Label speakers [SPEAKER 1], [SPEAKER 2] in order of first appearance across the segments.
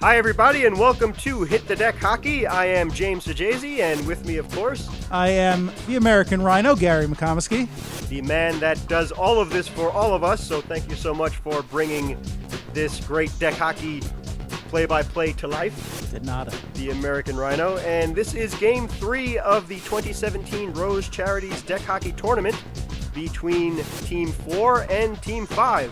[SPEAKER 1] Hi everybody and welcome to Hit the Deck Hockey. I am James DeJazy and with me of course
[SPEAKER 2] I am the American Rhino, Gary McComiskey.
[SPEAKER 1] The man that does all of this for all of us, so thank you so much for bringing this great deck hockey play-by-play to life.
[SPEAKER 2] Did nada.
[SPEAKER 1] The American Rhino, and this is Game 3 of the 2017 Rose Charities Deck Hockey Tournament between Team 4 and Team 5.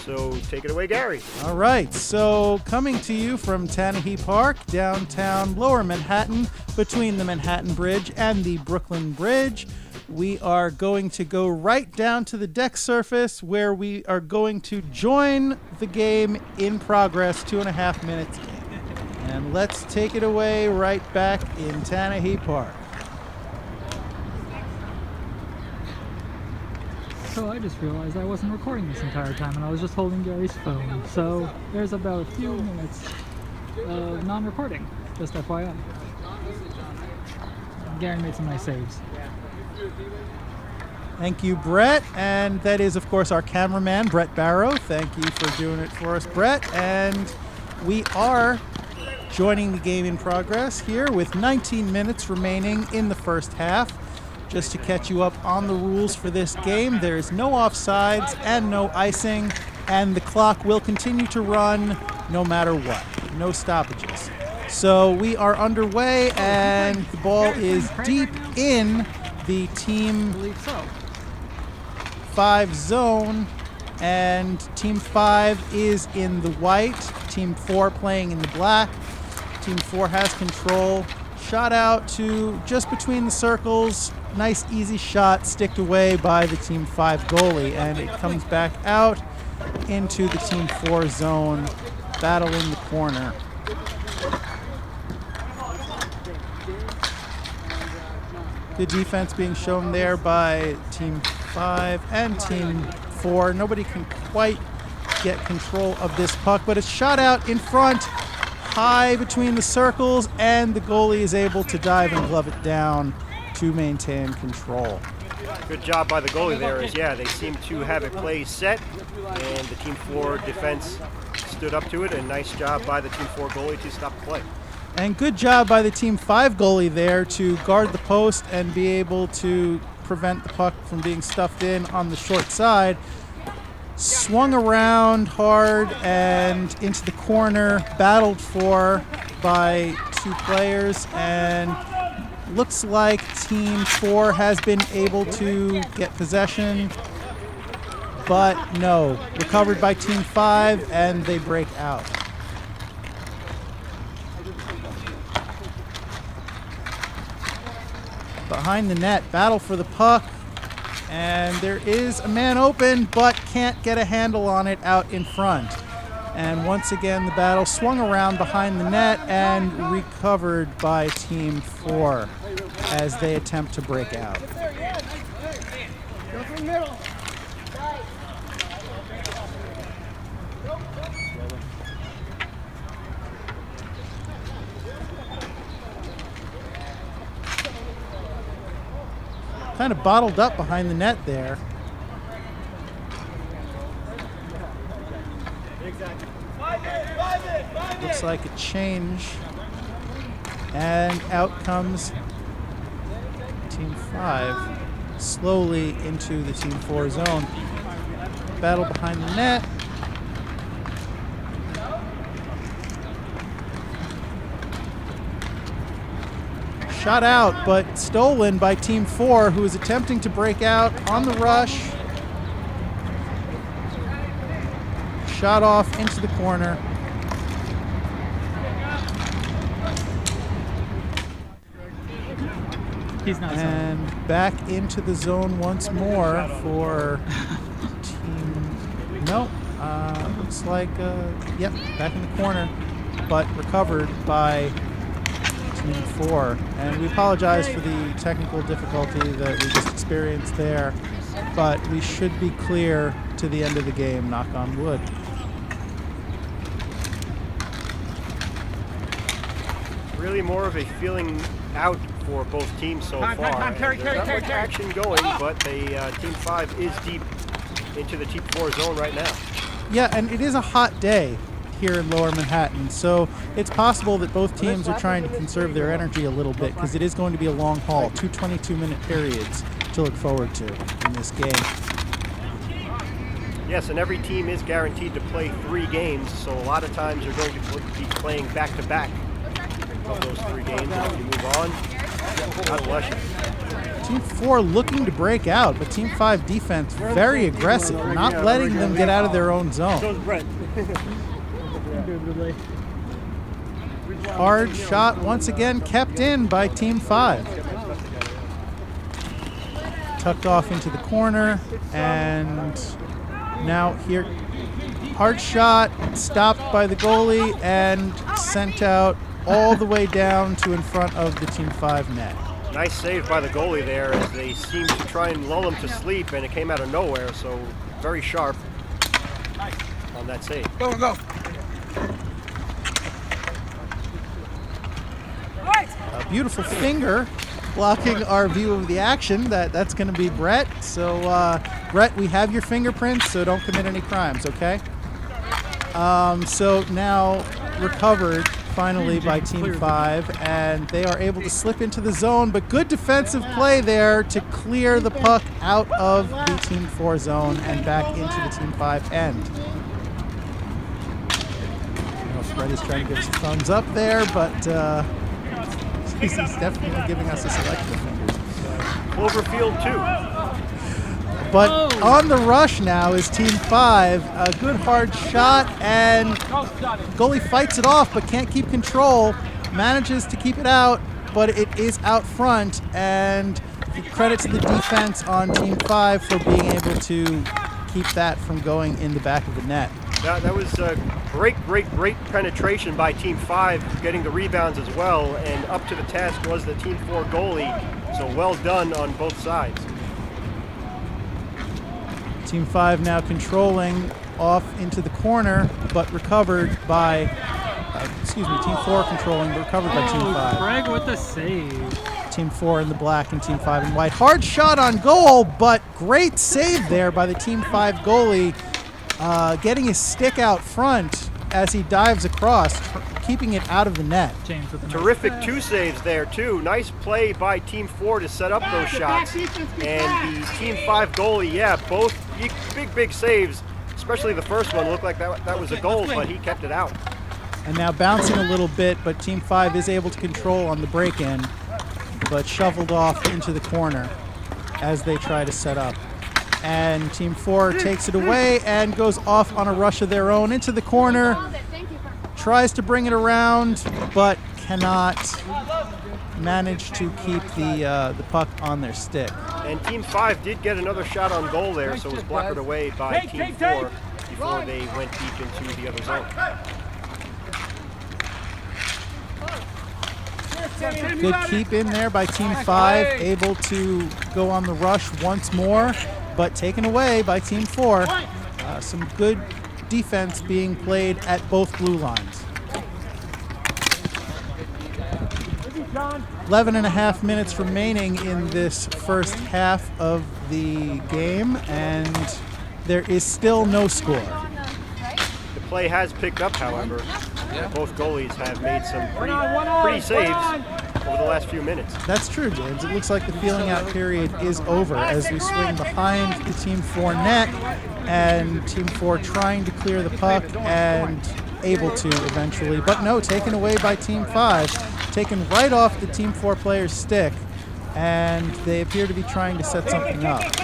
[SPEAKER 1] So take it away, Gary.
[SPEAKER 2] All right, so coming to you from Tanahey Park, downtown Lower Manhattan, between the Manhattan Bridge and the Brooklyn Bridge, we are going to go right down to the deck surface where we are going to join the game in progress, 2.5 minutes in. And let's take it away right back in Tanahey Park.
[SPEAKER 3] So I just realized I wasn't recording this entire time and I was just holding Gary's phone. So there's about a few minutes of non-recording, just FYI. Gary made some nice saves.
[SPEAKER 2] Thank you, Brett. And that is, of course, our cameraman, Brett Barrow. Thank you for doing it for us, Brett. And we are joining the game in progress here with 19 minutes remaining in the first half. Just to catch you up on the rules for this game, there is no offsides and no icing, and the clock will continue to run no matter what. No stoppages. So we are underway, and the ball is deep in the Team 5 zone, and Team 5 is in the white, Team 4 playing in the black. Team 4 has control. Shot out to just between the circles. Nice easy shot sticked away by the Team 5 goalie, and it comes back out into the Team 4 zone, battling the corner. Good defense being shown there by Team 5 and Team 4. Nobody can quite get control of this puck, but it's shot out in front, high between the circles, and the goalie is able to dive and glove it down to maintain control.
[SPEAKER 1] Good job by the goalie there, as they seem to have a play set, and the Team 4 defense stood up to it, and nice job by the Team 4 goalie to stop the play.
[SPEAKER 2] And good job by the Team 5 goalie there to guard the post and be able to prevent the puck from being stuffed in on the short side. Swung around hard and into the corner, battled for by two players, and looks like Team 4 has been able to get possession, but no. Recovered by Team 5, and they break out. Behind the net, battle for the puck, and there is a man open, but can't get a handle on it out in front. And once again, the battle swung around behind the net and recovered by Team 4 as they attempt to break out. Kind of bottled up behind the net there. Looks like a change, and out comes Team 5 slowly into the Team 4 zone. Battle behind the net. Shot out, but stolen by Team 4, who is attempting to break out on the rush. Shot off into the corner.
[SPEAKER 3] He's not
[SPEAKER 2] and
[SPEAKER 3] zone.
[SPEAKER 2] Back into the zone once more for Team... No, looks like, yep, back in the corner, but recovered by Team 4. And we apologize for the technical difficulty that we just experienced there, but we should be clear to the end of the game, knock on wood.
[SPEAKER 1] Really more of a feeling out for both teams so far. There's not much action going, but Team 5 is deep into the Team 4 zone right now.
[SPEAKER 2] Yeah, and it is a hot day here in Lower Manhattan. So it's possible that both teams are trying to conserve their energy a little bit because it is going to be a long haul, 2 22-minute periods to look forward to in this game.
[SPEAKER 1] Yes, and every team is guaranteed to play 3 games, so a lot of times you're going to be playing back-to-back of those 3 games. And if you move on, God bless you.
[SPEAKER 2] Team 4 looking to break out, but Team 5 defense very aggressive, not letting them get out of their own zone. Hard shot once again kept in by Team 5. Tucked off into the corner, and now here, hard shot stopped by the goalie and sent out all the way down to in front of the Team 5 net.
[SPEAKER 1] Nice save by the goalie there as they seemed to try and lull him to sleep, and it came out of nowhere, so very sharp on that save.
[SPEAKER 4] Go, go.
[SPEAKER 2] A beautiful finger blocking our view of the action. That's going to be Brett. So, Brett, we have your fingerprints, so don't commit any crimes, okay? So now recovered finally by Team 5, and they are able to slip into the zone, but good defensive play there to clear the puck out of the Team 4 zone and back into the Team 5 end. I don't know if Brett is trying to give us a thumbs up there, but he's definitely giving us a selection of fingers.
[SPEAKER 1] Cloverfield 2.
[SPEAKER 2] But on the rush now is Team 5. A good hard shot, and goalie fights it off but can't keep control. Manages to keep it out, but it is out front, and credit to the defense on Team 5 for being able to keep that from going in the back of the net.
[SPEAKER 1] That was a great penetration by Team 5, getting the rebounds as well, and up to the task was the Team 4 goalie, so well done on both sides.
[SPEAKER 2] Team 5 now controlling off into the corner, but recovered by, Team 4 controlling, but recovered by Team 5.
[SPEAKER 3] Greg with the save.
[SPEAKER 2] Team 4 in the black and Team 5 in white. Hard shot on goal, but great save there by the Team 5 goalie, getting his stick out front as he dives across, keeping it out of the net.
[SPEAKER 3] James with the
[SPEAKER 1] Terrific 2 saves there, too. Nice play by Team 4 to set up those shots. And the Team 5 goalie, yeah, both big saves, especially the first one. Looked like that was a goal, but he kept it out.
[SPEAKER 2] And now bouncing a little bit, but Team 5 is able to control on the break-in, but shoveled off into the corner as they try to set up. And Team 4 takes it away and goes off on a rush of their own into the corner. Tries to bring it around, but cannot manage to keep the puck on their stick.
[SPEAKER 1] And Team 5 did get another shot on goal there, so it was blocked away by Team 4 before they went deep into the other zone.
[SPEAKER 2] Good keep in there by Team 5, able to go on the rush once more, but taken away by Team 4. Some good defense being played at both blue lines. 11 and a half minutes remaining in this first half of the game, and there is still no score.
[SPEAKER 1] The play has picked up, however. Both goalies have made some pretty saves over the last few minutes.
[SPEAKER 2] That's true, James. It looks like the feeling out period is over as we swing behind the Team 4 net, and Team 4 trying to clear the puck and able to eventually, but no, taken away by Team 5, taken right off the Team 4 player's stick, and they appear to be trying to set something up.
[SPEAKER 1] Nice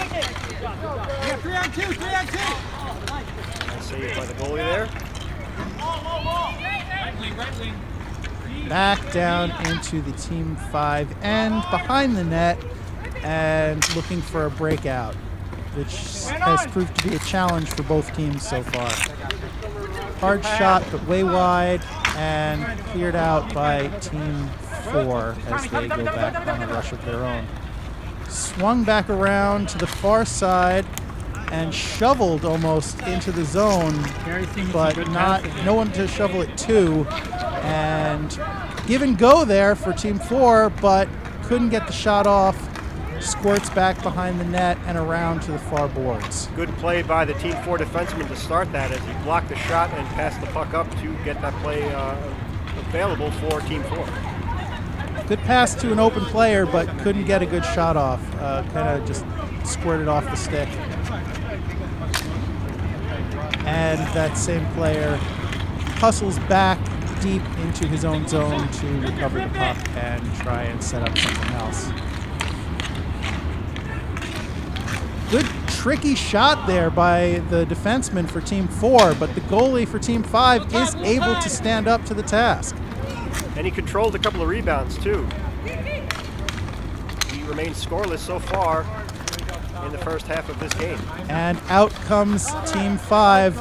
[SPEAKER 1] save by the goalie there.
[SPEAKER 2] Back down into the Team 5 end, behind the net, and looking for a breakout, which has proved to be a challenge for both teams so far. Hard shot, but way wide, and cleared out by Team 4 as they go back on a rush of their own. Swung back around to the far side and shoveled almost into the zone, but no one to shovel it to. And give and go there for Team 4, but couldn't get the shot off squirts back behind the net and around to the far boards.
[SPEAKER 1] Good play by the Team 4 defenseman to start that as he blocked the shot and passed the puck up to get that play available for Team 4.
[SPEAKER 2] Good pass to an open player, but couldn't get a good shot off. Kind of just squirted off the stick. And that same player hustles back deep into his own zone to recover the puck and try and set up something else. Good tricky shot there by the defenseman for Team 4, but the goalie for Team 5 is able to stand up to the task.
[SPEAKER 1] And he controlled a couple of rebounds too. He remains scoreless so far in the first half of this game.
[SPEAKER 2] And out comes Team 5.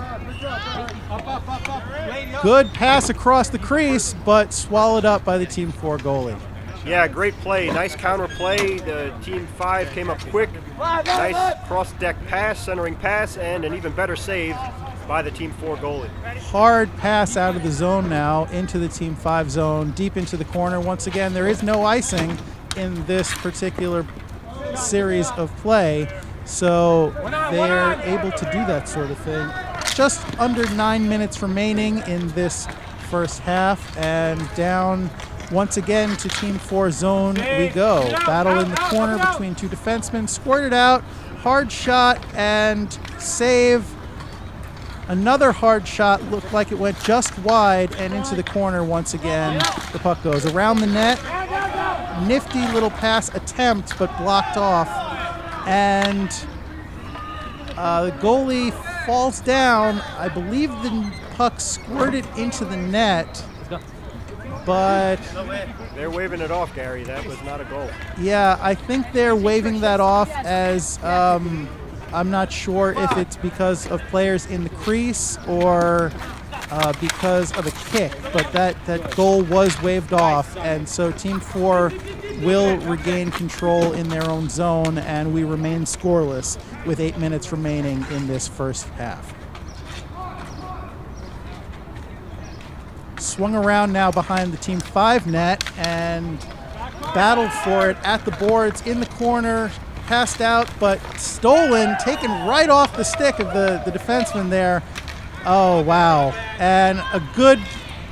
[SPEAKER 2] Good pass across the crease, but swallowed up by the Team 4 goalie.
[SPEAKER 1] Yeah, great play. Nice counter play. The Team 5 came up quick. Nice cross-deck pass, centering pass, and an even better save by the Team 4 goalie.
[SPEAKER 2] Hard pass out of the zone now into the Team 5 zone, deep into the corner. Once again, there is no icing in this particular series of play, so they're able to do that sort of thing. Just under 9 minutes remaining in this first half, and down once again to Team 4 zone we go. Battle in the corner between two defensemen. Squirted out, hard shot, and save. Another hard shot looked like it went just wide and into the corner once again. The puck goes around the net. Nifty little pass attempt, but blocked off. And the goalie falls down. I believe the puck squirted into the net, but
[SPEAKER 1] they're waving it off, Gary. That was not a goal.
[SPEAKER 2] Yeah, I think they're waving that off as I'm not sure if it's because of players in the crease or because of a kick, but that goal was waved off, and so Team 4 will regain control in their own zone, and we remain scoreless with 8 minutes remaining in this first half. Swung around now behind the Team 5 net and battled for it at the boards in the corner. Passed out, but stolen, taken right off the stick of the defenseman there. Oh, wow. And a good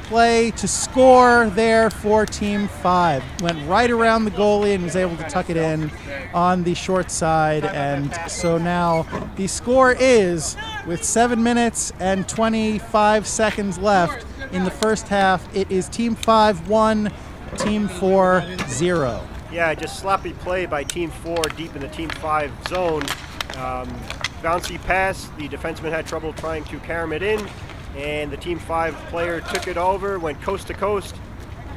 [SPEAKER 2] play to score there for Team 5. Went right around the goalie and was able to tuck it in on the short side. And so now the score is, with 7 minutes and 25 seconds left in the first half, it is Team 5 1, Team 4 0.
[SPEAKER 1] Yeah, just sloppy play by Team 4 deep in the Team 5 zone. Bouncy pass. The defenseman had trouble trying to carom it in, and the Team 5 player took it over, went coast to coast,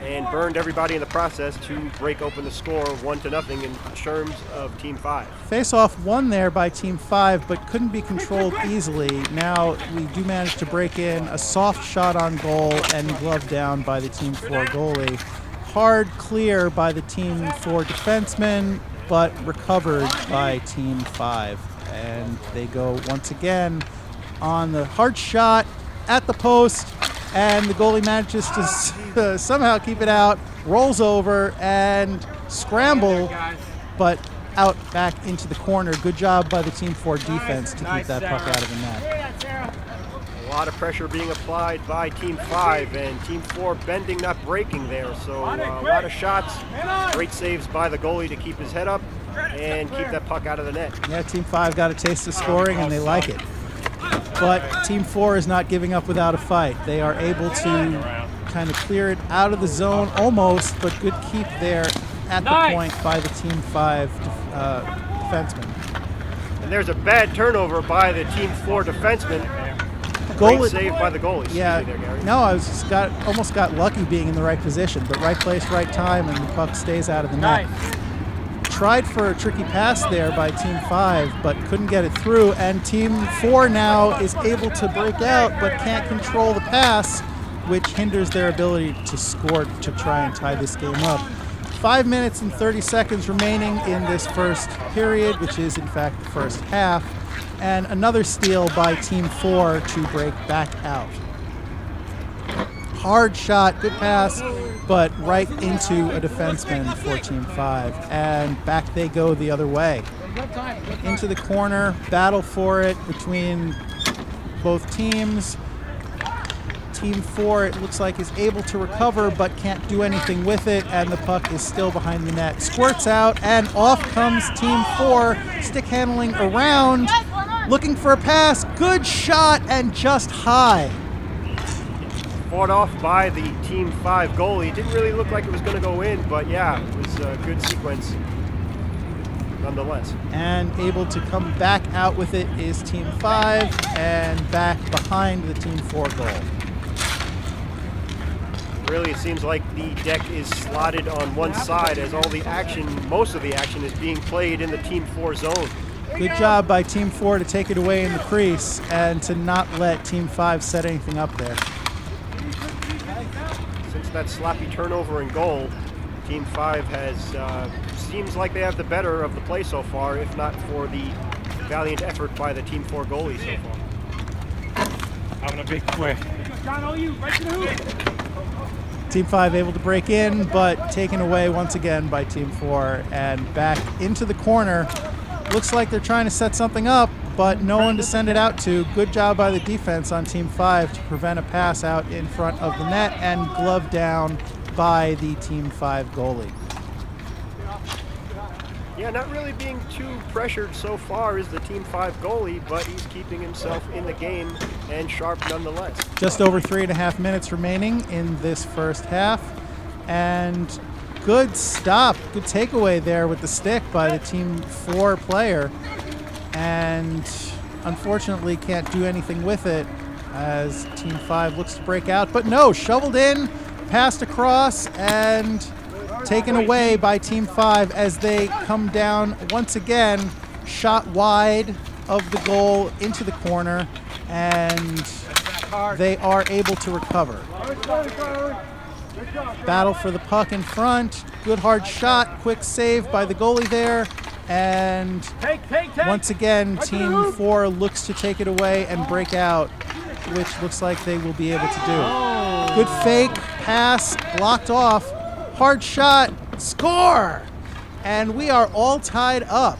[SPEAKER 1] and burned everybody in the process to break open the score 1-0 in terms of Team 5.
[SPEAKER 2] Face-off won there by Team 5, but couldn't be controlled easily. Now we do manage to break in a soft shot on goal and glove down by the Team 4 goalie. Hard clear by the Team 4 defenseman, but recovered by Team 5. And they go once again on the hard shot at the post, and the goalie manages to somehow keep it out, rolls over and scramble, but out back into the corner. Good job by the Team 4 defense to keep that puck out of the net.
[SPEAKER 1] A lot of pressure being applied by Team 5, and Team 4 bending, not breaking there. So a lot of shots, great saves by the goalie to keep his head up and keep that puck out of the net.
[SPEAKER 2] Yeah, Team 5 got a taste of scoring, and they like it. But Team 4 is not giving up without a fight. They are able to kind of clear it out of the zone almost, but good keep there at the point by the Team 5 defenseman.
[SPEAKER 1] And there's a bad turnover by the Team 4 defenseman. Great save by the goalie.
[SPEAKER 2] Yeah,
[SPEAKER 1] there, Gary.
[SPEAKER 2] No, I was almost got lucky being in the right position, but right place, right time, and the puck stays out of the net. Tried for a tricky pass there by Team 5, but couldn't get it through, and Team 4 now is able to break out, but can't control the pass, which hinders their ability to score to try and tie this game up. 5 minutes and 30 seconds remaining in this first period, which is in fact the first half, and another steal by Team 4 to break back out. Hard shot, good pass, but right into a defenseman for Team 5. And back they go the other way. Into the corner, battle for it between both teams. Team 4, it looks like, is able to recover but can't do anything with it, and the puck is still behind the net. Squirts out, and off comes Team 4, stick handling around, looking for a pass. Good shot, and just high.
[SPEAKER 1] Fought off by the Team 5 goalie. Didn't really look like it was going to go in, but yeah, it was a good sequence nonetheless.
[SPEAKER 2] And able to come back out with it is Team 5, and back behind the Team 4 goal.
[SPEAKER 1] Really, it seems like the deck is slotted on one side as all the action, most of the action, is being played in the Team 4 zone.
[SPEAKER 2] Good job by Team 4 to take it away in the crease and to not let Team 5 set anything up there.
[SPEAKER 1] Since that sloppy turnover in goal, Team 5 has, seems like they have the better of the play so far, if not for the valiant effort by the Team 4 goalie so far.
[SPEAKER 4] Having a big play.
[SPEAKER 2] Team 5 able to break in, but taken away once again by Team 4, and back into the corner. Looks like they're trying to set something up, but no one to send it out to. Good job by the defense on Team 5 to prevent a pass out in front of the net, and gloved down by the Team 5 goalie.
[SPEAKER 1] Yeah, not really being too pressured so far is the Team 5 goalie, but he's keeping himself in the game and sharp nonetheless.
[SPEAKER 2] Just over 3.5 minutes remaining in this first half, and good stop, good takeaway there with the stick by the Team 4 player, and unfortunately can't do anything with it as Team 5 looks to break out, but no, shoveled in, passed across, and taken away by Team 5 as they come down once again, shot wide of the goal into the corner, and they are able to recover. Battle for the puck in front, good hard shot, quick save by the goalie there, and once again Team 4 looks to take it away and break out, which looks like they will be able to do. Good fake, pass, blocked off, hard shot, score! And we are all tied up.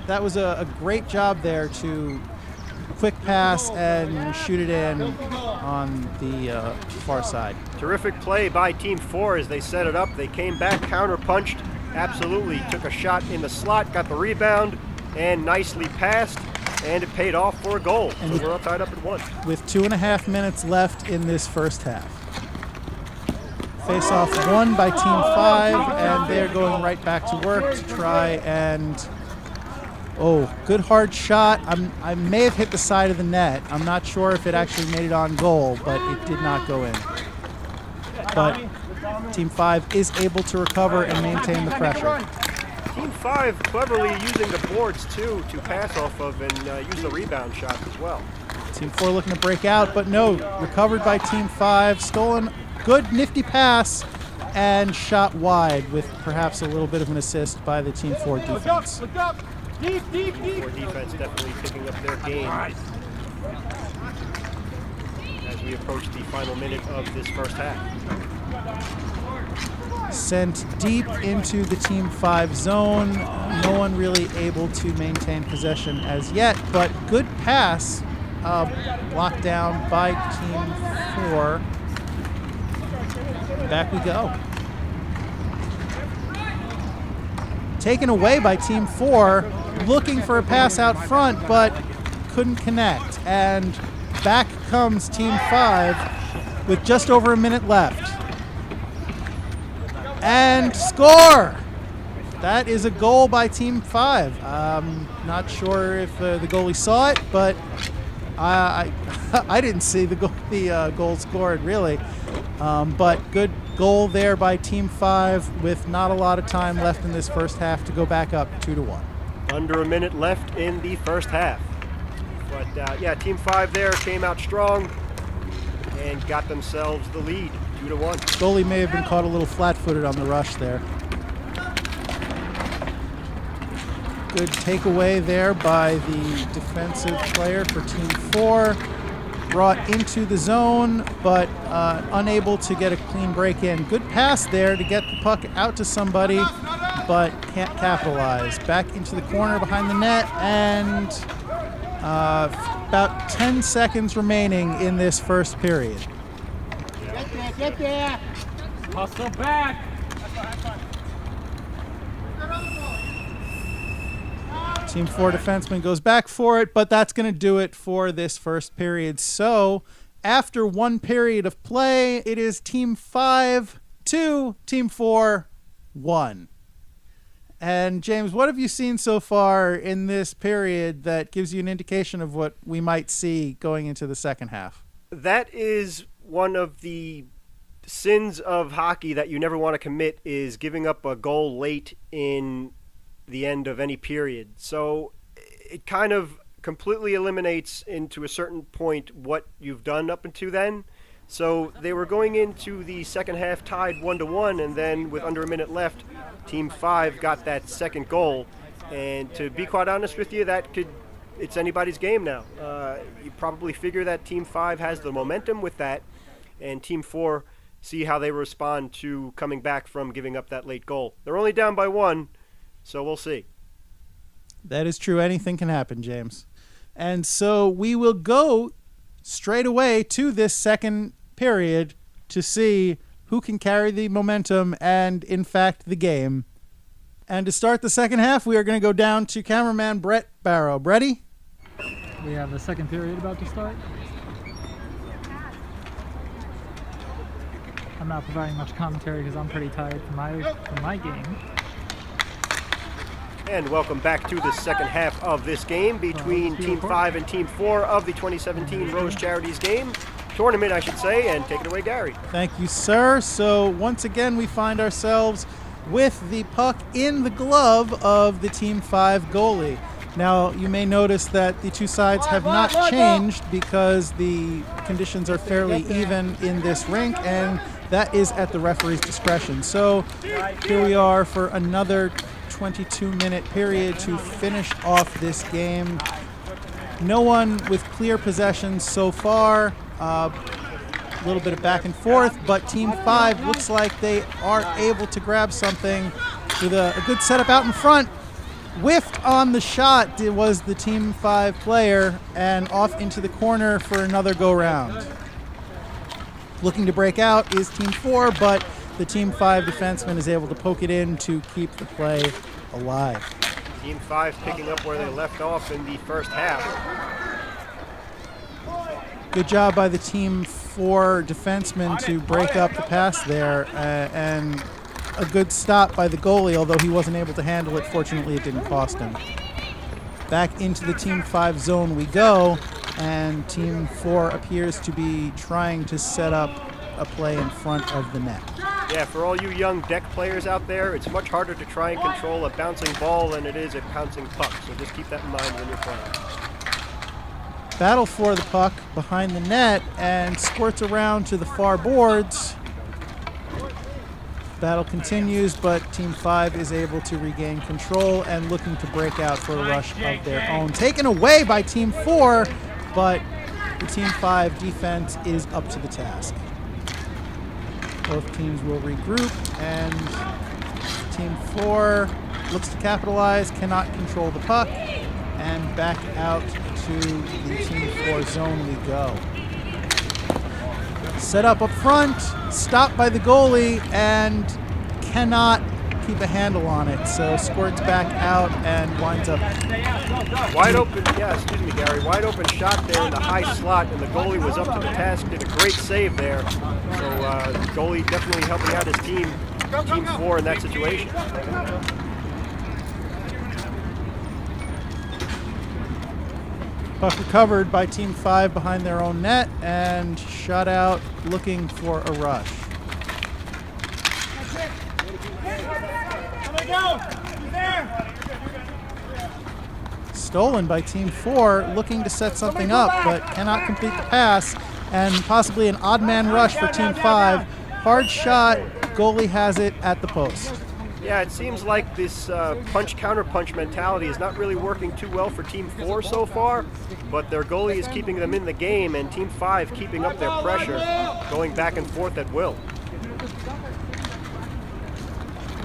[SPEAKER 2] That was a great job there to quick pass and shoot it in on the far side.
[SPEAKER 1] Terrific play by Team 4 as they set it up. They came back, counter-punched, absolutely took a shot in the slot, got the rebound, and nicely passed, and it paid off for a goal.
[SPEAKER 2] And
[SPEAKER 1] so we're all tied up at 1.
[SPEAKER 2] With 2.5 minutes left in this first half. Face-off won by Team 5, and they're going right back to work to try and... Oh, good hard shot. I may have hit the side of the net. I'm not sure if it actually made it on goal, but it did not go in. But Team 5 is able to recover and maintain the pressure.
[SPEAKER 1] Team 5 cleverly using the boards, too, to pass off of and use the rebound shots as well.
[SPEAKER 2] Team 4 looking to break out, but no, recovered by Team 5, stolen. Good nifty pass and shot wide with perhaps a little bit of an assist by the Team 4 defense.
[SPEAKER 1] Team 4 defense definitely picking up their game as we approach the final minute of this first half.
[SPEAKER 2] Sent deep into the Team 5 zone. No one really able to maintain possession as yet, but good pass blocked down by Team 4. Back we go. Taken away by Team 4, looking for a pass out front, but couldn't connect. And back comes Team 5 with just over a minute left. And score! That is a goal by Team 5. Not sure if the goalie saw it, but I didn't see the goal scored, really. But good goal there by Team 5 with not a lot of time left in this first half to go back up 2-1.
[SPEAKER 1] Under a minute left in the first half. But yeah, Team 5 there came out strong and got themselves the lead, 2-1.
[SPEAKER 2] Goalie may have been caught a little flat-footed on the rush there. Good takeaway there by the defensive player for Team 4. brought into the zone, but unable to get a clean break in. Good pass there to get the puck out to somebody, but can't capitalize. Back into the corner behind the net, and about 10 seconds remaining in this first period.
[SPEAKER 4] Get there. Hustle back.
[SPEAKER 2] Team 4 defenseman goes back for it, but that's going to do it for this first period. So after one period of play, it is Team 5 2, Team 4 1. And James, what have you seen so far in this period that gives you an indication of what we might see going into the second half?
[SPEAKER 1] That is one of the sins of hockey that you never want to commit, is giving up a goal late in the end of any period. So it kind of completely eliminates into a certain point what you've done up until then. So they were going into the second half tied 1-1, and then with under a minute left, Team 5 got that second goal. And to be quite honest with you, it's anybody's game now. You probably figure that Team 5 has the momentum with that, and Team 4 see how they respond to coming back from giving up that late goal. They're only down by 1, so we'll see.
[SPEAKER 2] That is true. Anything can happen, James. And so we will go straight away to this second period to see who can carry the momentum and, in fact, the game. And to start the second half, we are going to go down to cameraman Brett Barrow. Bretty?
[SPEAKER 3] We have the second period about to start. I'm not providing much commentary because I'm pretty tired from my game.
[SPEAKER 1] And welcome back to the second half of this game between Team 5 and Team 4 of the 2017 Rose Charities Tournament, I should say. And take it away, Gary.
[SPEAKER 2] Thank you, sir. So once again, we find ourselves with the puck in the glove of the Team 5 goalie. Now, you may notice that the two sides have not changed because the conditions are fairly even in this rink, and that is at the referee's discretion. So here we are for another 22-minute period to finish off this game. No one with clear possession so far. A little bit of back and forth, but Team 5 looks like they are able to grab something with a good setup out in front. Whiffed on the shot was the Team 5 player, and off into the corner for another go-round. Looking to break out is Team 4, but the Team 5 defenseman is able to poke it in to keep the play alive.
[SPEAKER 1] Team 5 picking up where they left off in the first half.
[SPEAKER 2] Good job by the Team 4 defenseman to break up the pass there, and a good stop by the goalie, although he wasn't able to handle it. Fortunately, it didn't cost him. Back into the Team 5 zone we go, and Team 4 appears to be trying to set up a play in front of the net.
[SPEAKER 1] Yeah, for all you young DEK players out there, it's much harder to try and control a bouncing ball than it is a bouncing puck, so just keep that in mind when you're playing.
[SPEAKER 2] Battle for the puck behind the net and squirts around to the far boards. Battle continues, but Team 5 is able to regain control and looking to break out for a rush of their own. Taken away by Team 4, but the Team 5 defense is up to the task. Both teams will regroup, and Team 4 looks to capitalize, cannot control the puck, and back out to the Team 4 zone we go. Set up front, stopped by the goalie, and cannot keep a handle on it. So squirts back out and winds up.
[SPEAKER 1] Wide open, Gary. Wide open shot there in the high slot, and the goalie was up to the task, did a great save there. So goalie definitely helping out his team, Team 4 in that situation.
[SPEAKER 2] Puck recovered by Team 5 behind their own net and shot out looking for a rush. Stolen by Team 4, looking to set something up, but cannot complete the pass, and possibly an odd man rush for Team 5. Hard shot, goalie has it at the post.
[SPEAKER 1] Yeah, it seems like this punch-counter-punch mentality is not really working too well for Team 4 so far, but their goalie is keeping them in the game, and Team 5 keeping up their pressure, going back and forth at will.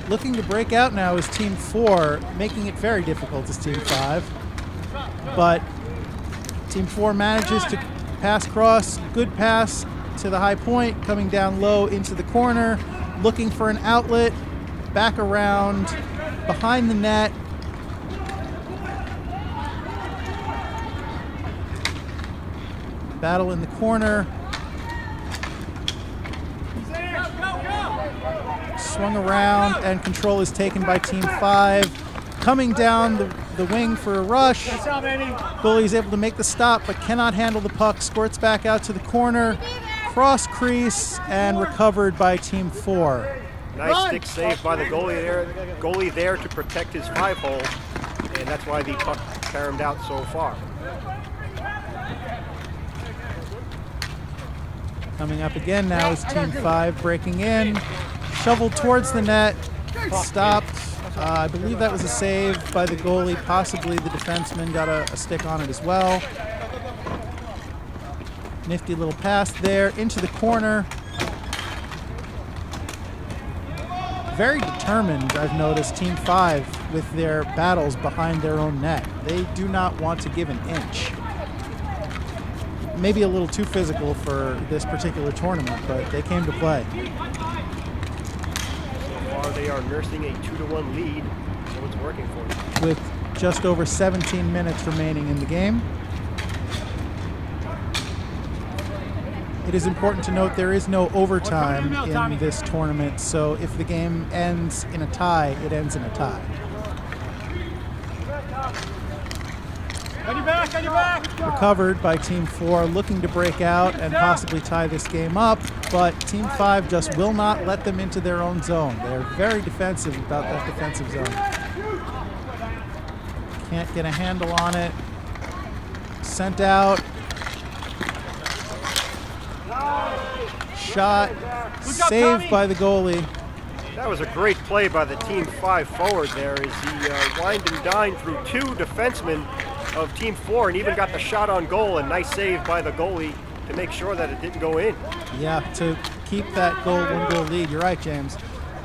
[SPEAKER 2] Looking to break out now is Team 4, making it very difficult as Team 5. But Team 4 manages to pass cross, good pass to the high point, coming down low into the corner, looking for an outlet, back around, behind the net. Battle in the corner. Swung around, and control is taken by Team 5. Coming down the wing for a rush. Goalie is able to make the stop, but cannot handle the puck. Squirts back out to the corner. Cross crease, and recovered by Team 4.
[SPEAKER 1] Nice stick save by the goalie there to protect his 5-hole, and that's why the puck caromed out so far.
[SPEAKER 2] Coming up again now is Team 5 breaking in. Shoveled towards the net. Stopped. I believe that was a save by the goalie. Possibly the defenseman got a stick on it as well. Nifty little pass there into the corner. Very determined, I've noticed, Team 5 with their battles behind their own net. They do not want to give an inch. Maybe a little too physical for this particular tournament, but they came to play.
[SPEAKER 1] So far they are nursing a 2-1 lead, so it's working for them.
[SPEAKER 2] With just over 17 minutes remaining in the game. It is important to note there is no overtime in this tournament, so if the game ends in a tie, it ends in a tie. Recovered by Team 4, looking to break out and possibly tie this game up, but Team 5 just will not let them into their own zone. They're very defensive about that defensive zone. Can't get a handle on it. Sent out. Shot, saved by the goalie.
[SPEAKER 1] That was a great play by the Team 5 forward there as he wined and dined through 2 defensemen of Team 4 and even got the shot on goal. A nice save by the goalie to make sure that it didn't go in.
[SPEAKER 2] Yeah, to keep that 1-goal lead. You're right, James.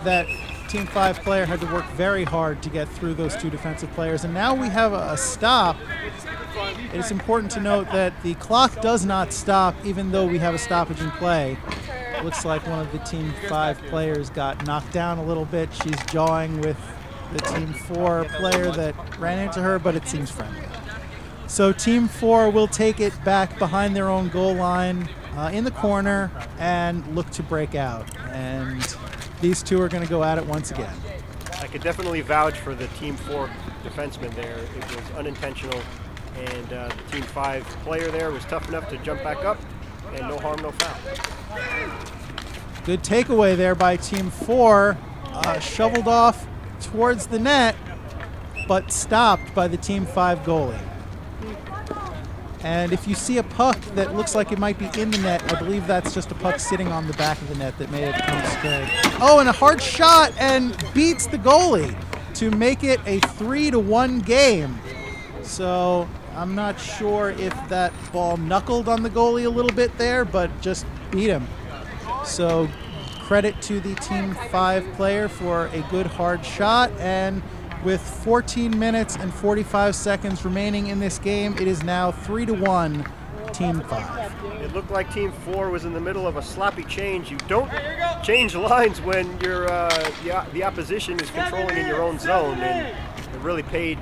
[SPEAKER 2] That Team 5 player had to work very hard to get through those 2 defensive players. And now we have a stop. It is important to note that the clock does not stop even though we have a stoppage in play. It looks like one of the Team 5 players got knocked down a little bit. She's jawing with the Team 4 player that ran into her, but it seems friendly. So Team 4 will take it back behind their own goal line in the corner and look to break out. And these 2 are going to go at it once again.
[SPEAKER 1] I could definitely vouch for the Team 4 defenseman there. It was unintentional, and the Team 5 player there was tough enough to jump back up, and no harm, no foul.
[SPEAKER 2] Good takeaway there by Team 4. Shoveled off towards the net, but stopped by the Team 5 goalie. And if you see a puck that looks like it might be in the net, I believe that's just a puck sitting on the back of the net that made it come straight. Oh, and a hard shot, and beats the goalie to make it a 3-1 game. So I'm not sure if that ball knuckled on the goalie a little bit there, but just beat him. So credit to the Team 5 player for a good hard shot, and with 14 minutes and 45 seconds remaining in this game, it is now 3-1 Team 5.
[SPEAKER 1] It looked like Team 4 was in the middle of a sloppy change. You don't change lines when you're, the opposition is controlling in your own zone, and it really paid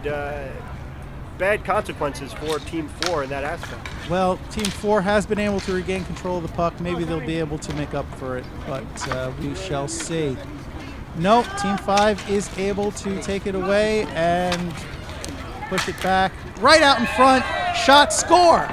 [SPEAKER 1] bad consequences for Team 4 in that aspect.
[SPEAKER 2] Well, Team 4 has been able to regain control of the puck. Maybe they'll be able to make up for it, but we shall see. No, Team 5 is able to take it away and push it back right out in front. Shot, score!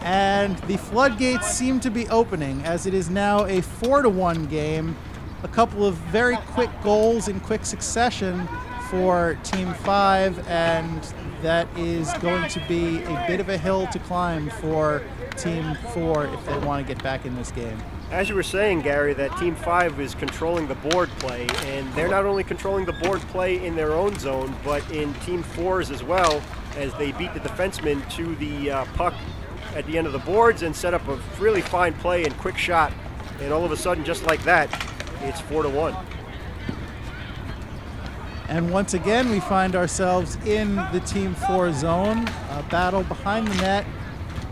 [SPEAKER 2] And the floodgates seem to be opening as it is now a 4-1 game. A couple of very quick goals in quick succession for Team 5, and that is going to be a bit of a hill to climb for Team 4 if they want to get back in this game.
[SPEAKER 1] As you were saying, Gary, that Team 5 is controlling the board play, and they're not only controlling the board play in their own zone, but in Team 4's as well, as they beat the defenseman to the puck at the end of the boards and set up a really fine play and quick shot. And all of a sudden, just like that, it's 4-1.
[SPEAKER 2] And once again, we find ourselves in the Team 4 zone. A battle behind the net.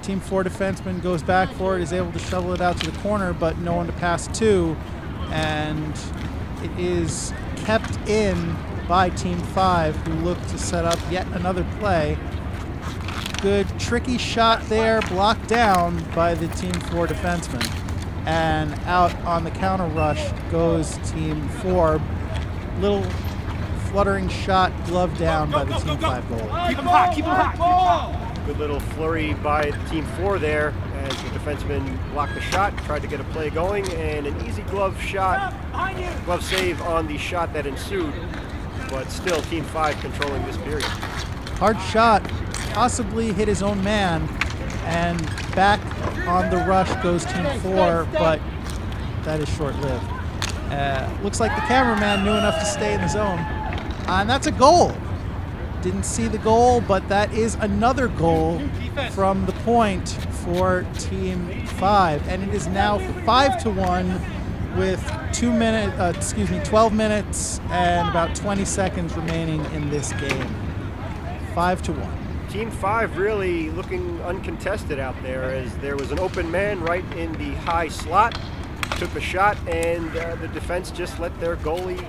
[SPEAKER 2] Team 4 defenseman goes back for it, is able to shovel it out to the corner, but no one to pass to. And it is kept in by Team 5, who look to set up yet another play. Good tricky shot there, blocked down by the Team 4 defenseman. And out on the counter rush goes Team 4. Little fluttering shot, glove down by the Team 5 goalie.
[SPEAKER 4] Keep him hot, keep him hot, keep him hot.
[SPEAKER 1] Good little flurry by Team 4 there as the defenseman blocked the shot, tried to get a play going, and an easy glove save on the shot that ensued. But still, Team 5 controlling this period.
[SPEAKER 2] Hard shot, possibly hit his own man, and back on the rush goes Team 4, but that is short-lived. Looks like the cameraman knew enough to stay in the zone. And that's a goal. Didn't see the goal, but that is another goal from the point for Team 5. And it is now 5-1 with 12 minutes and about 20 seconds remaining in this game. 5-1.
[SPEAKER 1] Team 5 really looking uncontested out there, as there was an open man right in the high slot, took the shot, and the defense just let their goalie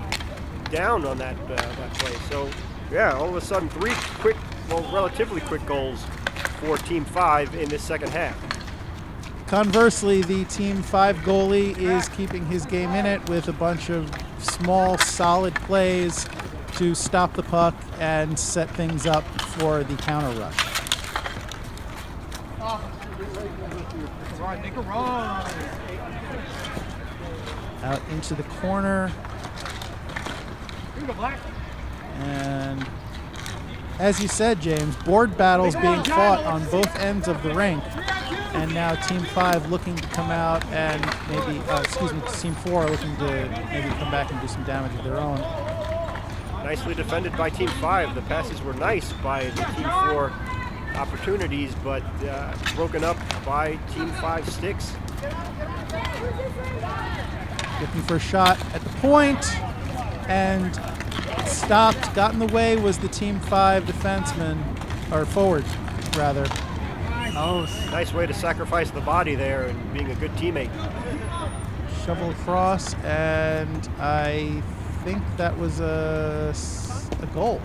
[SPEAKER 1] down on that play. So, yeah, all of a sudden, relatively quick goals for Team 5 in this second half.
[SPEAKER 2] Conversely, the Team 5 goalie is keeping his game in it with a bunch of small, solid plays to stop the puck and set things up for the counter rush. Out into the corner. And as you said, James, board battles being fought on both ends of the rink. And now Team 5 looking to come out and maybe, Team 4 looking to maybe come back and do some damage of their own.
[SPEAKER 1] Nicely defended by Team 5. The passes were nice by the Team 4 opportunities, but broken up by Team 5 sticks.
[SPEAKER 2] Looking for a shot at the point, and stopped, got in the way was the Team 5 defenseman, or forward, rather.
[SPEAKER 1] Oh, nice way to sacrifice the body there and being a good teammate.
[SPEAKER 2] Shovel across, and I think that was a goal.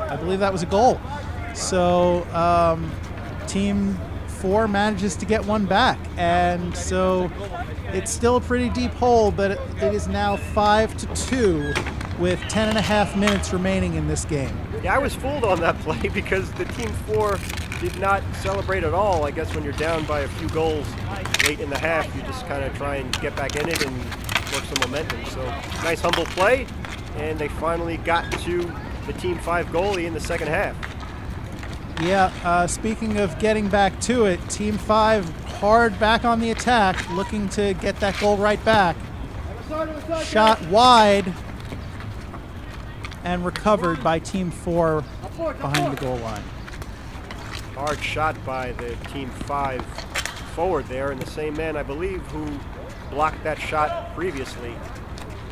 [SPEAKER 2] I believe that was a goal. So Team 4 manages to get one back, and so it's still a pretty deep hole, but it is now 5-2 with 10.5 minutes remaining in this game.
[SPEAKER 1] Yeah, I was fooled on that play because the Team 4 did not celebrate at all. I guess when you're down by a few goals late in the half, you just kind of try and get back in it and work some momentum. So nice humble play, and they finally got to the Team 5 goalie in the second half.
[SPEAKER 2] Yeah, speaking of getting back to it, Team 5 hard back on the attack, looking to get that goal right back. Shot wide and recovered by Team 4 behind the goal line.
[SPEAKER 1] Hard shot by the Team 5 forward there, and the same man, I believe, who blocked that shot previously.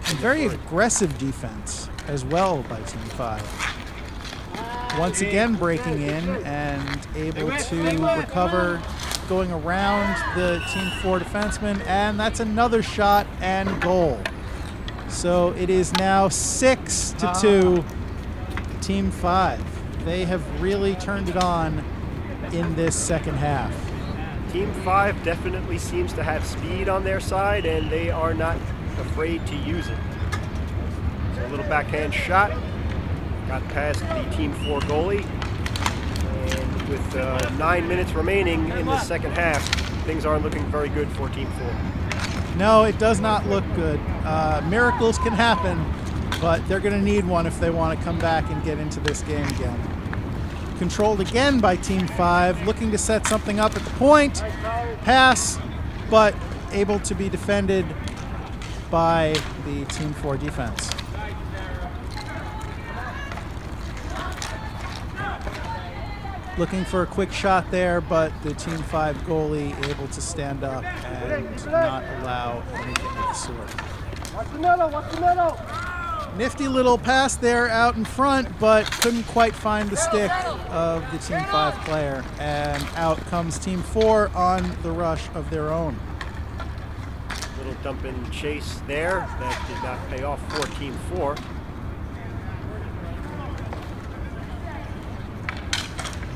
[SPEAKER 2] And very aggressive defense as well by Team 5. Once again breaking in and able to recover, going around the Team 4 defenseman, and that's another shot and goal. So it is now 6-2 Team 5. They have really turned it on in this second half.
[SPEAKER 1] Team 5 definitely seems to have speed on their side, and they are not afraid to use it. So a little backhand shot. Got past the Team 4 goalie, and with 9 minutes remaining in the second half, things aren't looking very good for Team 4.
[SPEAKER 2] No, it does not look good. Miracles can happen, but they're going to need one if they want to come back and get into this game again. Controlled again by Team 5, looking to set something up at the point. Pass, but able to be defended by the Team 4 defense. Looking for a quick shot there, but the Team 5 goalie able to stand up and not allow anything with the sword.
[SPEAKER 4] Watch the middle, watch the middle.
[SPEAKER 2] Nifty little pass there out in front, but couldn't quite find the stick of the Team 5 player. And out comes Team 4 on the rush of their own.
[SPEAKER 1] Little dump and chase there. That did not pay off for Team 4.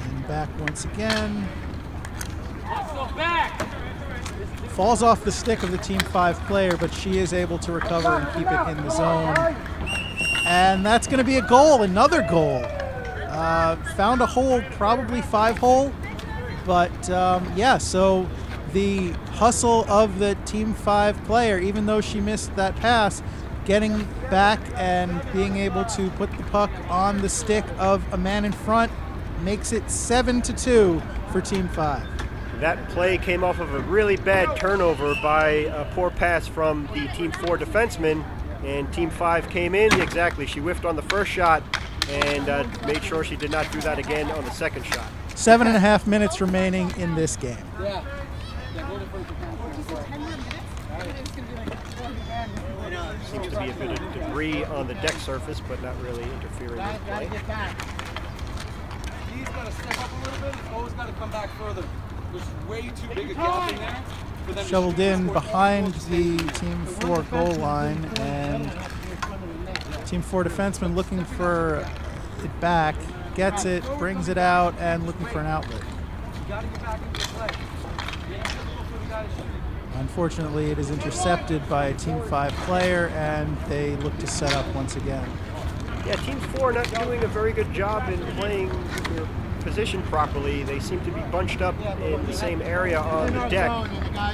[SPEAKER 2] And back once again.
[SPEAKER 4] Back.
[SPEAKER 2] Falls off the stick of the Team 5 player, but she is able to recover and keep it in the zone. And that's going to be a goal, another goal. Found a hole, probably 5-hole. But yeah, so the hustle of the Team 5 player, even though she missed that pass, getting back and being able to put the puck on the stick of a man in front makes it 7-2 for Team 5.
[SPEAKER 1] That play came off of a really bad turnover by a poor pass from the Team 4 defenseman, and Team 5 came in. Exactly, she whiffed on the first shot and made sure she did not do that again on the second shot.
[SPEAKER 2] 7.5 minutes remaining in this game.
[SPEAKER 1] Seems to be a bit of debris on the deck surface, but not really interfering with play.
[SPEAKER 5] He's got to step up a little bit. He's always got to come back further. There's way too big a gap in there. For them to
[SPEAKER 2] Shoveled in
[SPEAKER 5] score.
[SPEAKER 2] behind the Team 4 goal line, and Team 4 defenseman looking for it back, gets it, brings it out, and looking for an outlet.
[SPEAKER 5] You got to get back into the play.
[SPEAKER 2] Unfortunately, it is intercepted by a Team 5 player, and they look to set up once again.
[SPEAKER 1] Yeah, Team 4 not doing a very good job in playing their position properly. They seem to be bunched up in the same area on the deck,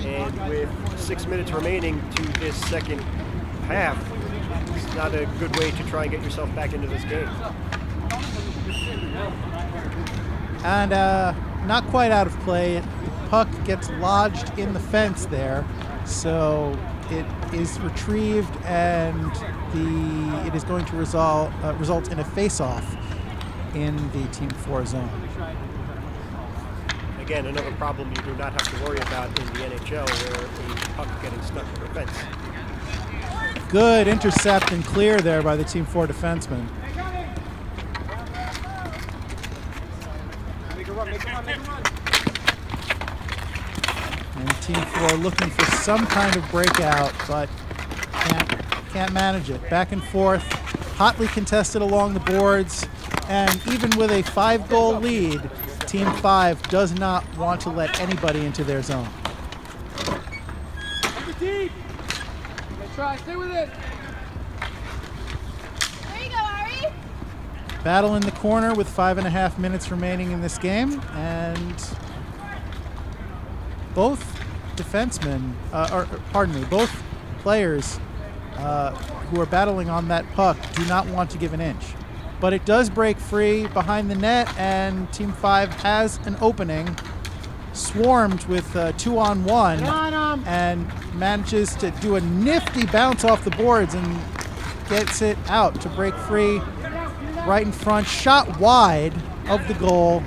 [SPEAKER 1] and with 6 minutes remaining to this second half, it's not a good way to try and get yourself back into this game.
[SPEAKER 2] And not quite out of play. The puck gets lodged in the fence there, so it is retrieved, and it is going to result in a face-off in the Team 4 zone.
[SPEAKER 1] Again, another problem you do not have to worry about in the NHL, where a puck getting stuck in the fence.
[SPEAKER 2] Good intercept and clear there by the Team 4 defenseman. And Team 4 looking for some kind of breakout, but can't manage it. Back and forth, hotly contested along the boards, and even with a 5-goal lead, Team 5 does not want to let anybody into their zone.
[SPEAKER 4] Deep. Try, stay with it.
[SPEAKER 6] There you go, Ari.
[SPEAKER 2] Battle in the corner with 5.5 minutes remaining in this game, and both defensemen, both players who are battling on that puck do not want to give an inch. But it does break free behind the net, and Team 5 has an opening, swarmed with 2-on-1, and manages to do a nifty bounce off the boards and gets it out to break free right in front, shot wide of the goal,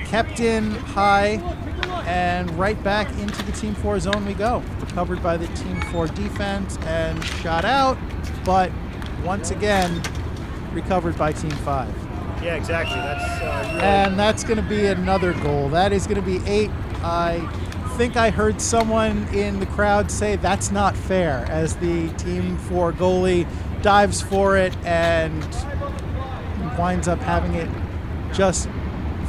[SPEAKER 2] kept in high, and right back into the Team 4 zone we go. Recovered by the Team 4 defense and shot out, but once again recovered by Team 5.
[SPEAKER 1] Yeah, exactly. That's really...
[SPEAKER 2] And that's going to be another goal. That is going to be 8. I think I heard someone in the crowd say that's not fair, as the Team 4 goalie dives for it and winds up having it just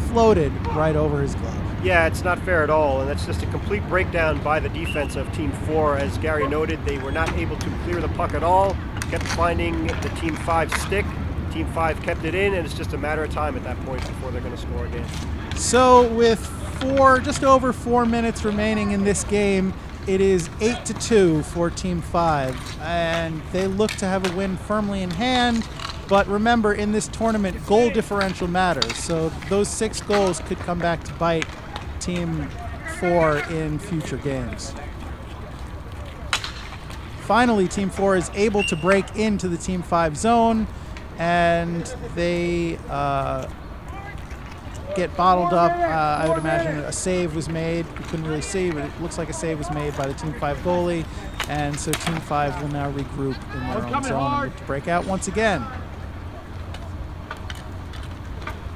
[SPEAKER 2] floated right over his glove.
[SPEAKER 1] Yeah, it's not fair at all, and that's just a complete breakdown by the defense of Team 4. As Gary noted, they were not able to clear the puck at all, kept finding the Team 5 stick. Team 5 kept it in, and it's just a matter of time at that point before they're going to score again.
[SPEAKER 2] So with just over 4 minutes remaining in this game, it is 8-2 for Team 5, and they look to have a win firmly in hand. But remember, in this tournament, goal differential matters, so those 6 goals could come back to bite Team 4 in future games. Finally, Team 4 is able to break into the Team 5 zone, and they get bottled up. I would imagine a save was made. We couldn't really see, but it looks like a save was made by the Team 5 goalie, and so Team 5 will now regroup in their own zone and look to break out once again.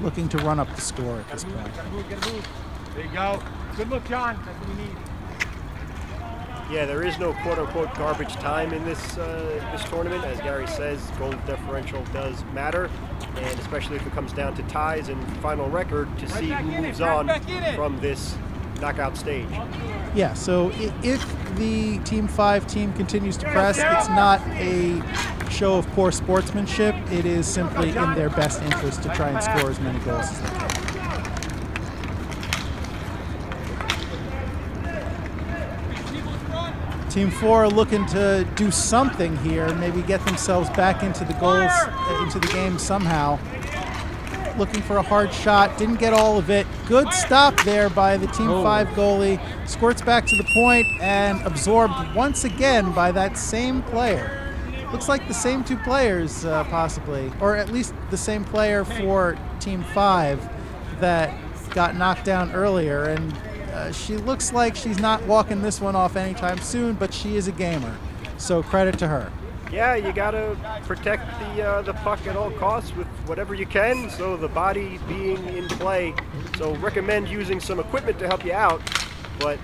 [SPEAKER 2] Looking to run up the score at this point.
[SPEAKER 4] There you go. Good look, John. That's what we need.
[SPEAKER 1] Yeah, there is no quote-unquote garbage time in this this tournament. As Gary says, goal differential does matter, and especially if it comes down to ties and final record to see who moves on from this knockout stage.
[SPEAKER 2] Yeah, so if the Team 5 team continues to press, it's not a show of poor sportsmanship. It is simply in their best interest to try and score as many goals as they can. Team 4 looking to do something here, maybe get themselves back into the goals, into the game somehow. Looking for a hard shot, didn't get all of it. Good stop there by the Team 5 goalie. Squirts back to the point and absorbed once again by that same player. Looks like the same two players, possibly, or at least the same player for Team 5 that got knocked down earlier. And she looks like she's not walking this one off anytime soon, but she is a gamer, so credit to her.
[SPEAKER 1] Yeah, you gotta protect the puck at all costs with whatever you can, so the body being in play. So recommend using some equipment to help you out, but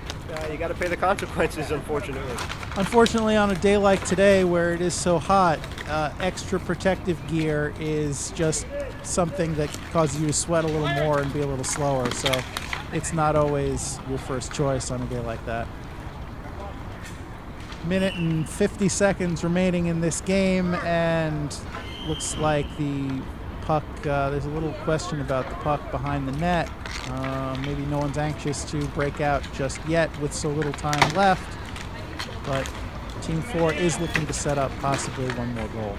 [SPEAKER 1] you gotta pay the consequences, unfortunately.
[SPEAKER 2] Unfortunately, on a day like today where it is so hot, extra protective gear is just something that causes you to sweat a little more and be a little slower, so it's not always your first choice on a day like that. Minute and 50 seconds remaining in this game, and looks like the puck, there's a little question about the puck behind the net. Maybe no one's anxious to break out just yet with so little time left, but Team 4 is looking to set up possibly one more goal.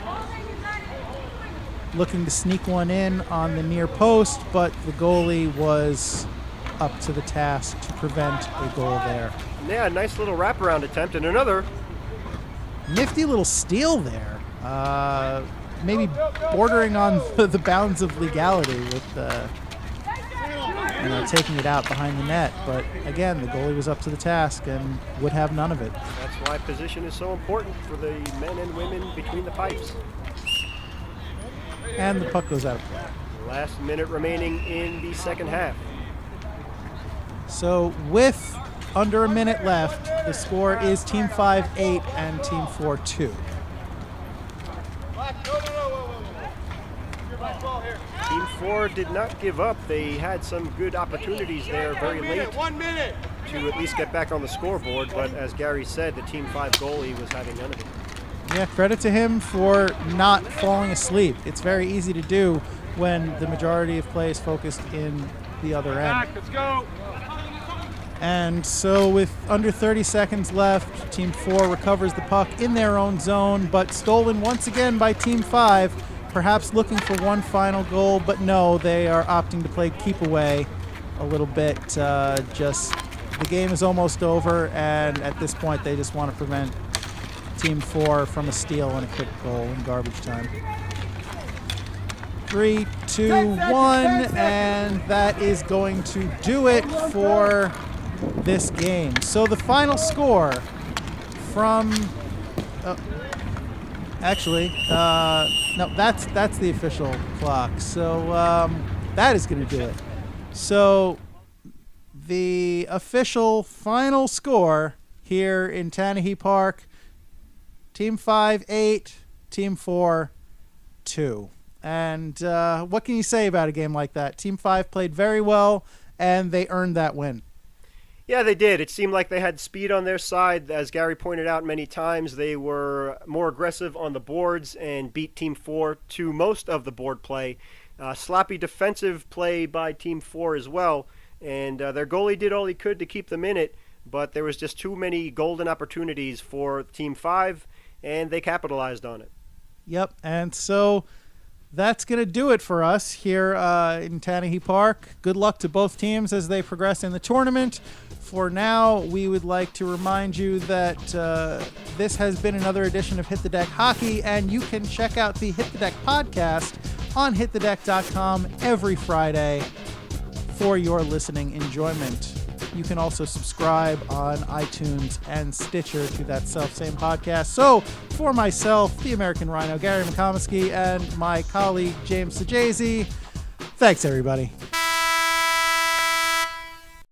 [SPEAKER 2] Looking to sneak one in on the near post, but the goalie was up to the task to prevent a goal there.
[SPEAKER 1] Yeah, nice little wraparound attempt, and another.
[SPEAKER 2] Nifty little steal there. Maybe bordering on the bounds of legality with taking it out behind the net. But again, the goalie was up to the task and would have none of it.
[SPEAKER 1] That's why position is so important for the men and women between the pipes.
[SPEAKER 2] And the puck goes out of play.
[SPEAKER 1] Last minute remaining in the second half.
[SPEAKER 2] So with under a minute left, the score is Team 5 8 and Team 4 2.
[SPEAKER 1] Team 4 did not give up. They had some good opportunities there very late to at least get back on the scoreboard, but as Gary said, the Team 5 goalie was having none of it.
[SPEAKER 2] Yeah, credit to him for not falling asleep. It's very easy to do when the majority of play is focused in the other end.
[SPEAKER 4] Let's go.
[SPEAKER 2] And so with under 30 seconds left, Team 4 recovers the puck in their own zone, but stolen once again by Team 5, perhaps looking for one final goal, but no, they are opting to play keep away a little bit. Just the game is almost over, and at this point they just want to prevent Team 4 from a steal and a quick goal in garbage time. 3, 2, 1, and that is going to do it for this game. So the final score from no, that's the official clock. So that is going to do it. So the official final score here in Tanahey Park: Team 5 8, Team 4 2. And what can you say about a game like that? Team 5 played very well, and they earned that win.
[SPEAKER 1] Yeah, they did. It seemed like they had speed on their side. As Gary pointed out many times, they were more aggressive on the boards and beat Team 4 to most of the board play. Sloppy defensive play by Team 4 as well. And their goalie did all he could to keep them in it, but there was just too many golden opportunities for Team 5, and they capitalized on it.
[SPEAKER 2] Yep, and so that's going to do it for us here in Tanahey Park. Good luck to both teams as they progress in the tournament. For now, we would like to remind you that this has been another edition of Hit the Deck Hockey, and you can check out the Hit the Deck podcast on hitthedeck.com every Friday for your listening enjoyment. You can also subscribe on iTunes and Stitcher to that self-same podcast. So, for myself, the American Rhino, Gary McComiskey, and my colleague, James Sajazi, thanks, everybody.